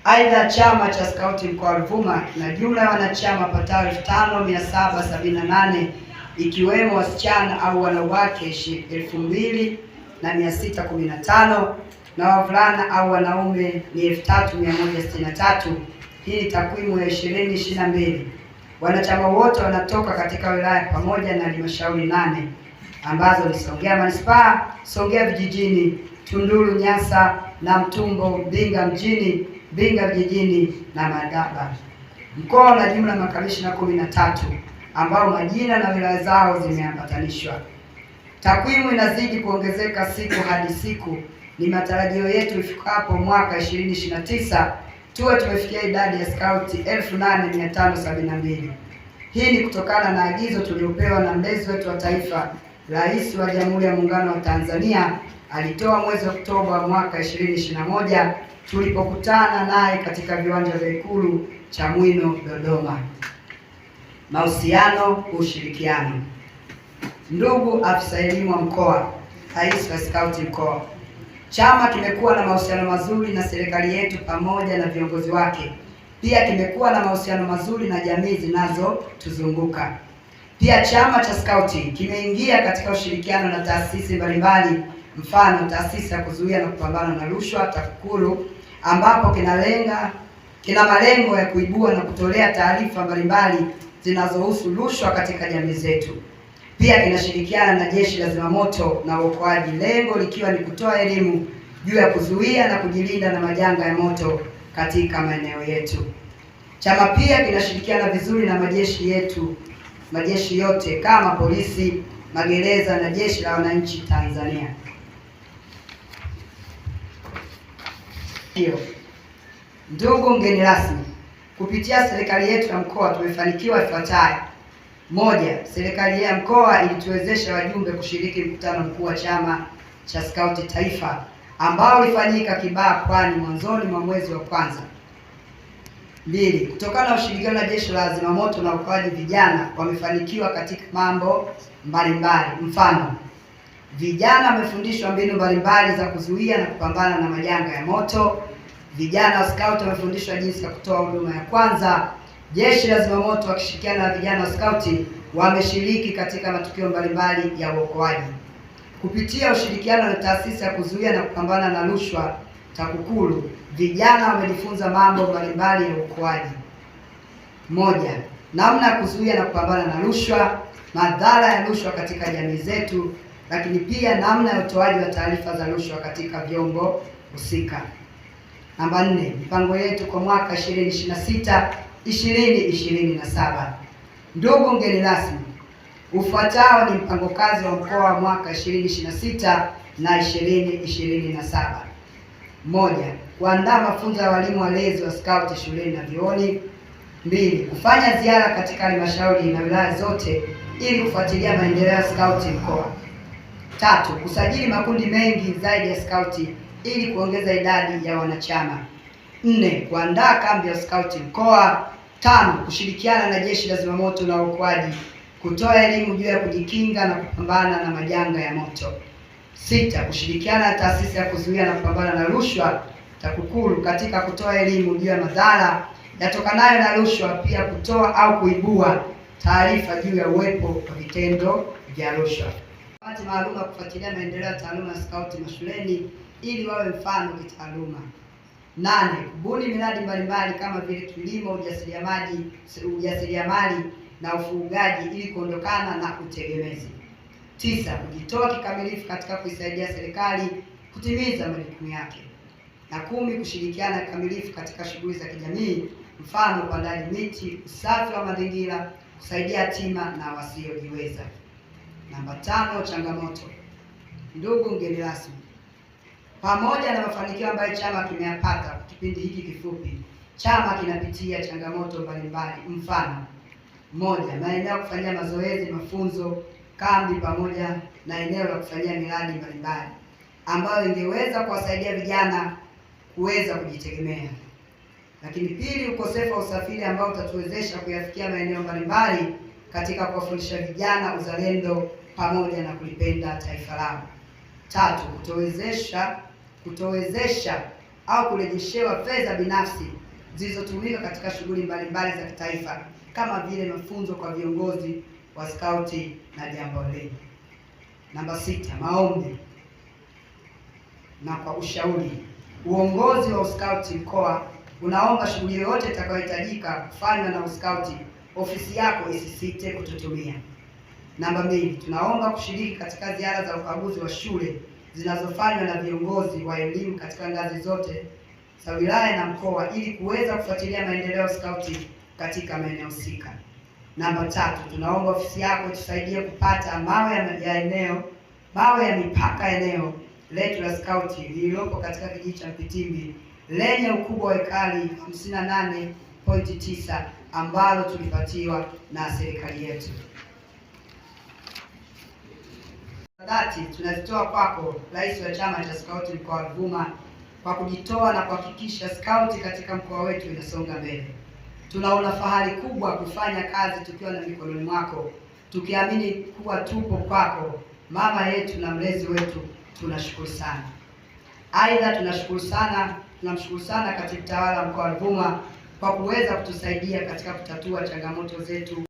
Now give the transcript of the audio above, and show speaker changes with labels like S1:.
S1: Aidha, chama cha skauti mkoa wa Ruvuma kina jumla ya wanachama wapatao 5778 ikiwemo wasichana au wanawake 2615 na wavulana au wanaume ni 3163. Hii ni takwimu ya 2022. Wanachama wote wanatoka katika wilaya pamoja na halmashauri 8 ambazo ni Songea Manispaa, Songea Vijijini, Tunduru Nyasa, Namtumbo, Mbinga Mjini, Mbinga Vijijini na Madaba. Mkoa una jumla makamishna 13 ambao majina na wilaya zao zimeambatanishwa. Takwimu inazidi kuongezeka siku hadi siku. Ni matarajio yetu ifikapo mwaka 2029 tuwe tumefikia idadi ya skauti 8572. Hii ni kutokana na agizo tuliopewa na mlezi wetu wa taifa, Rais wa Jamhuri ya Muungano wa Tanzania alitoa mwezi Oktoba mwaka 2021 tulipokutana naye katika viwanja vya Ikulu Chamwino, Dodoma. Mahusiano, ushirikiano. Ndugu afisa elimu wa mkoa, Rais wa skauti mkoa, chama kimekuwa na mahusiano mazuri na serikali yetu pamoja na viongozi wake. Pia kimekuwa na mahusiano mazuri na jamii zinazotuzunguka. Pia chama cha skauti kimeingia katika ushirikiano na taasisi mbalimbali, mfano taasisi ya kuzuia na kupambana na rushwa TAKUKURU, ambapo kina malengo ya kuibua na kutolea taarifa mbalimbali zinazohusu rushwa katika jamii zetu. Pia kinashirikiana na Jeshi la Zimamoto na Uokoaji, lengo likiwa ni kutoa elimu juu ya kuzuia na kujilinda na majanga ya moto katika maeneo yetu. Chama pia kinashirikiana vizuri na majeshi yote kama polisi, magereza na Jeshi la Wananchi Tanzania. Ndugu mgeni rasmi, kupitia serikali yetu ya mkoa tumefanikiwa ifuatayo. Moja, serikali ya mkoa ilituwezesha wajumbe kushiriki mkutano mkuu wa chama cha skauti taifa ambao ulifanyika Kibaha, Pwani mwanzoni mwa mwezi wa kwanza. Mbili, kutokana na ushirikiano na Jeshi la Zimamoto na Uokoaji, vijana wamefanikiwa katika mambo mbalimbali. Mfano, vijana wamefundishwa mbinu mbalimbali za kuzuia na kupambana na majanga ya moto. Vijana wa skauti wamefundishwa jinsi ya kutoa huduma ya kwanza. Jeshi la Zimamoto wakishirikiana na vijana wa skauti wameshiriki katika matukio mbalimbali ya uokoaji. Kupitia ushirikiano na taasisi ya kuzuia na kupambana na rushwa TAKUKURU, vijana wamejifunza mambo mbalimbali ya uokoaji. Moja, namna ya kuzuia na kupambana na rushwa, madhara ya rushwa katika jamii zetu, lakini pia namna ya utoaji wa taarifa za rushwa katika vyombo husika. Namba 4, mipango yetu kwa mwaka 2026-2027. Ndugu mgeni rasmi, ufuatao ni mpango kazi wa mkoa wa mwaka 2026 na 2027. Moja, kuandaa mafunzo ya walimu walezi wa skauti shuleni na vyuoni. 2, kufanya ziara katika halmashauri na wilaya zote ili kufuatilia maendeleo ya skauti mkoa. 3, kusajili makundi mengi zaidi ya skauti ili kuongeza idadi ya wanachama. 4, kuandaa kambi ya skauti mkoa. 5, kushirikiana na Jeshi la Zimamoto na Uokoaji kutoa elimu juu ya kujikinga na kupambana na majanga ya moto. 6, kushirikiana na taasisi ya kuzuia na kupambana na rushwa TAKUKURU katika kutoa elimu juu ya madhara yatokanayo na rushwa, pia kutoa au kuibua taarifa juu ya uwepo wa vitendo vya rushwa. Kamati maalum ya kufuatilia maendeleo ya taaluma ya skauti mashuleni ili wawe mfano kitaaluma. 8, kubuni miradi mbalimbali kama vile kilimo, ujasiriamali na ufugaji ili kuondokana na utegemezi. 9, kujitoa kikamilifu katika kuisaidia serikali kutimiza majukumu yake. Na 10, kushirikiana kikamilifu katika shughuli za kijamii, mfano upandaji miti, usafi wa mazingira, kusaidia yatima na wasiojiweza. Namba 5, changamoto. Ndugu mgeni rasmi, pamoja na mafanikio ambayo chama kimeyapata kipindi hiki kifupi, chama kinapitia changamoto mbalimbali. Mfano, 1, maeneo ya kufanyia mazoezi, mafunzo, kambi pamoja na eneo la kufanyia miradi mbalimbali ambayo ingeweza kuwasaidia vijana kuweza kujitegemea. Lakini 2, ukosefu wa usafiri ambao utatuwezesha kuyafikia maeneo mbalimbali katika kuwafundisha vijana uzalendo pamoja na kulipenda taifa lao. 3, kutowezesha au kurejeshewa fedha binafsi zilizotumika katika shughuli mbalimbali za kitaifa kama vile mafunzo kwa viongozi wa skauti na jamboree. Namba 6, maombi na kwa ushauri. Uongozi wa uskauti mkoa unaomba shughuli yoyote itakayohitajika kufanywa na uskauti, ofisi yako isisite kututumia. Namba 2, tunaomba kushiriki katika ziara za ukaguzi wa shule zinazofanywa na viongozi wa elimu katika ngazi zote za wilaya na mkoa ili kuweza kufuatilia maendeleo ya skauti katika maeneo husika. Namba 3, tunaomba ofisi yako tusaidie kupata mawe ya mipaka ya eneo letu la skauti lililopo katika kijiji cha Mpitimbi lenye ukubwa wa ekari 58.9 ambalo tulipatiwa na serikali yetu. Dhati tunazitoa kwako Rais wa Chama cha Skauti mkoa wa Ruvuma kwa kujitoa na kuhakikisha skauti katika mkoa wetu inasonga mbele. Tunaona fahari kubwa kufanya kazi tukiwa na mikononi mwako, tukiamini kuwa tupo kwako, mama yetu na mlezi wetu. Tunashukuru sana. Aidha, tunamshukuru sana Katibu Tawala mkoa wa Ruvuma kwa kuweza kutusaidia katika kutatua changamoto zetu.